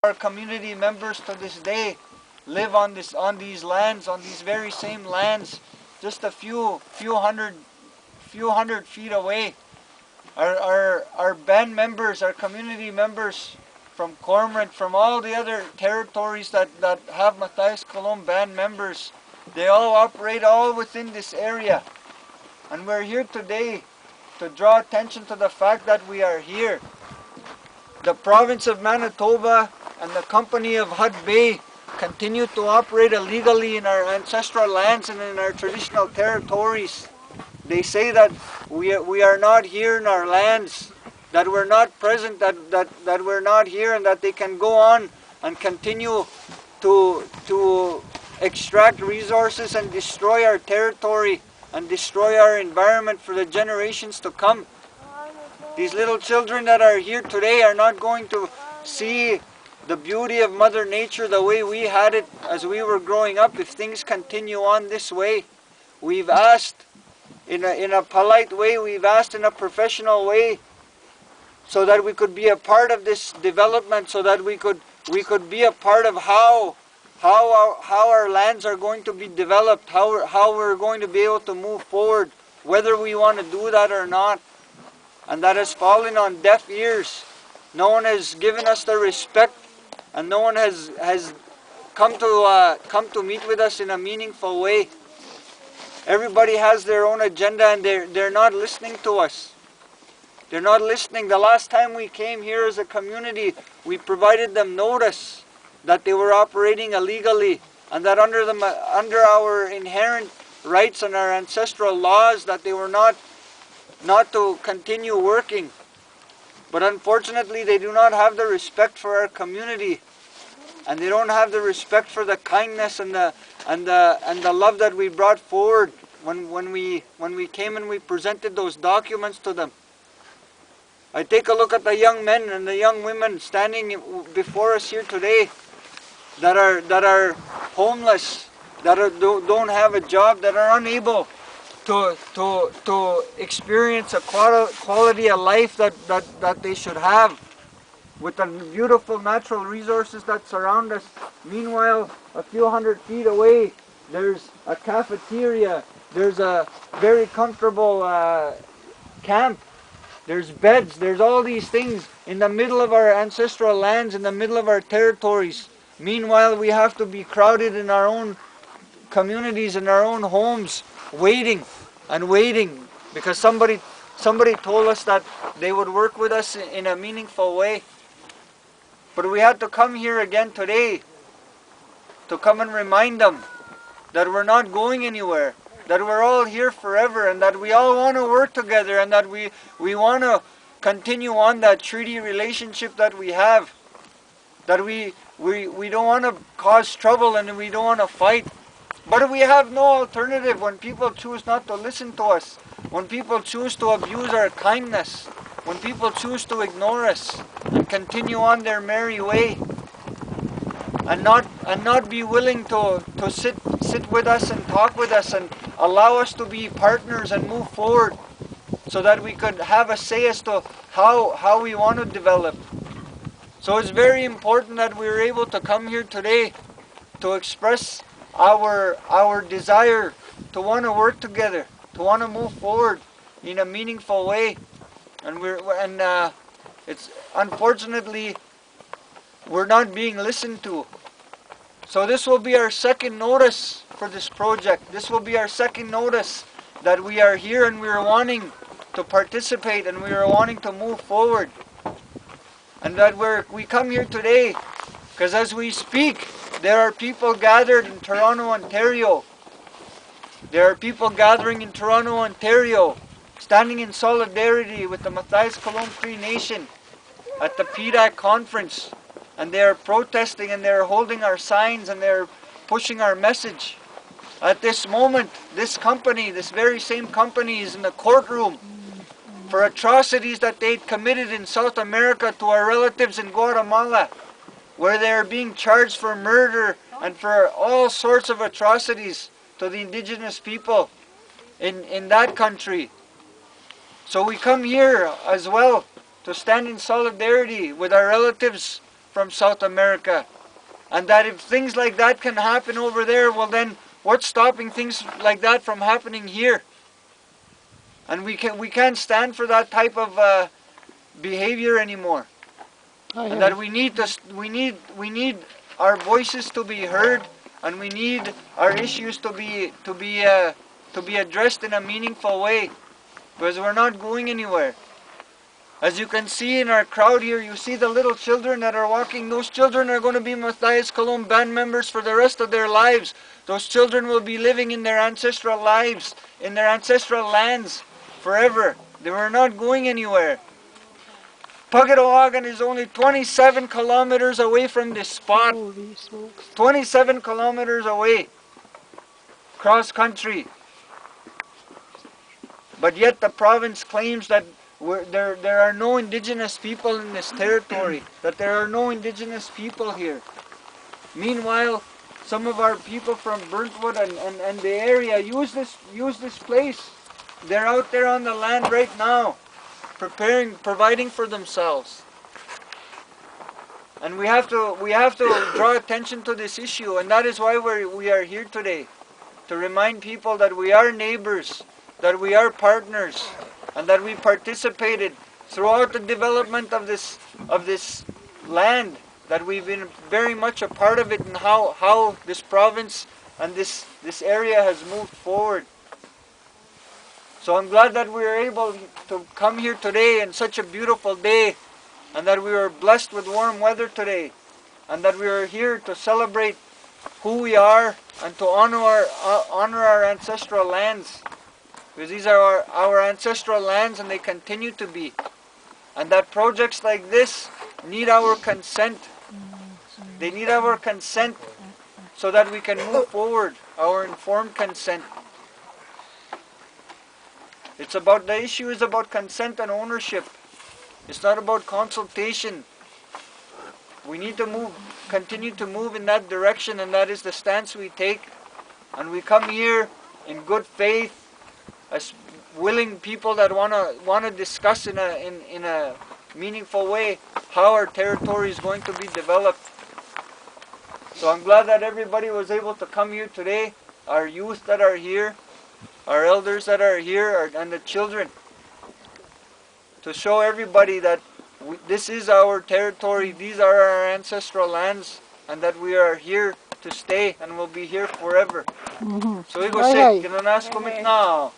Our community members to this day live on these lands, on these very same lands, just a few hundred feet away. Our band members, our community members from Cormorant, from all the other territories that have Mathias Colomb band members, they all operate all within this area. And we're here today to draw attention to the fact that we are here. The province of Manitoba and the company of HudBay continue to operate illegally in our ancestral lands and in our traditional territories. They say that we are not here in our lands, that we're not present, that we're not here, and that they can go on and continue to extract resources and destroy our territory and destroy our environment for the generations to come. These little children that are here today are not going to see the beauty of Mother Nature the way we had it as we were growing up if things continue on this way. We've asked in a polite way, we've asked in a professional way, so that we could be a part of this development, so that we could be a part of how our lands are going to be developed, how we're going to be able to move forward, whether we want to do that or not. And that has fallen on deaf ears. No one has given us the respect, and no one has come to meet with us in a meaningful way. Everybody has their own agenda, and they're not listening to us. They're not listening. The last time we came here as a community, we provided them notice that they were operating illegally, and that under our inherent rights and our ancestral laws, that they were not to continue working. But unfortunately, they do not have the respect for our community, and they don't have the respect for the kindness and the love that we brought forward when we came and we presented those documents to them. I take a look at the young men and the young women standing before us here today that are homeless, that don't have a job, that are unable to experience a quality of life that they should have with the beautiful natural resources that surround us. Meanwhile, a few hundred feet away, there's a cafeteria, there's a very comfortable camp, there's beds, there's all these things in the middle of our ancestral lands, in the middle of our territories. Meanwhile, we have to be crowded in our own communities, in our own homes, waiting and waiting, because somebody told us that they would work with us in a meaningful way. But we had to come here again today to come and remind them that we're not going anywhere, that we're all here forever, and that we all want to work together, and that we want to continue on that treaty relationship that we have, that we don't want to cause trouble and we don't want to fight. But we have no alternative when people choose not to listen to us, when people choose to abuse our kindness, when people choose to ignore us and continue on their merry way, and not be willing to sit with us and talk with us and allow us to be partners and move forward, so that we could have a say as to how we want to develop. So it's very important that we are able to come here today to express our desire to want to work together, to want to move forward in a meaningful way. And it's unfortunately we're not being listened to. So this will be our second notice for this project. This will be our second notice that we are here and we are wanting to participate and we are wanting to move forward. And that we come here today because as we speak, there are people gathered in Toronto, Ontario. There are people gathering in Toronto, Ontario, standing in solidarity with the Mathias Colomb Cree Nation at the PDAC conference. And they are protesting and they are holding our signs and they are pushing our message. At this moment, this company, this very same company, is in the courtroom for atrocities that they'd committed in South America to our relatives in Guatemala, where they are being charged for murder and for all sorts of atrocities to the indigenous people in that country. So we come here as well to stand in solidarity with our relatives from South America. And that if things like that can happen over there, well then, what's stopping things like that from happening here? And we can't stand for that type of behavior anymore. And that we need our voices to be heard, and we need our issues to be addressed in a meaningful way, because we're not going anywhere. As you can see in our crowd here, you see the little children that are walking. Those children are going to be Mathias Colomb band members for the rest of their lives. Those children will be living in their ancestral lives, in their ancestral lands, forever. They were not going anywhere. Pagadawagan is only 27 kilometers away from this spot. 27 kilometers away. Cross country. But yet the province claims that there are no indigenous people in this territory, that there are no indigenous people here. Meanwhile, some of our people from Burntwood and the area use this place. They're out there on the land right now, providing for themselves. And we have to draw attention to this issue, and that is why we are here today, to remind people that we are neighbors, that we are partners, and that we participated throughout the development of this land, that we've been very much a part of it, and how this province and this area has moved forward. So I'm glad that we were able to come here today in such a beautiful day, and that we were blessed with warm weather today, and that we are here to celebrate who we are and to honor our ancestral lands. Because these are our ancestral lands, and they continue to be. And that projects like this need our consent. They need our consent so that we can move forward, our informed consent. The issue is about consent and ownership. It's not about consultation. We need to continue to move in that direction, and that is the stance we take. And we come here in good faith, as willing people that want to discuss in a meaningful way how our territory is going to be developed. So I'm glad that everybody was able to come here today, our youth that are here, our elders that are here, and the children, to show everybody that this is our territory, these are our ancestral lands, and that we are here to stay and will be here forever. So we go say, "Kinanas kumit na."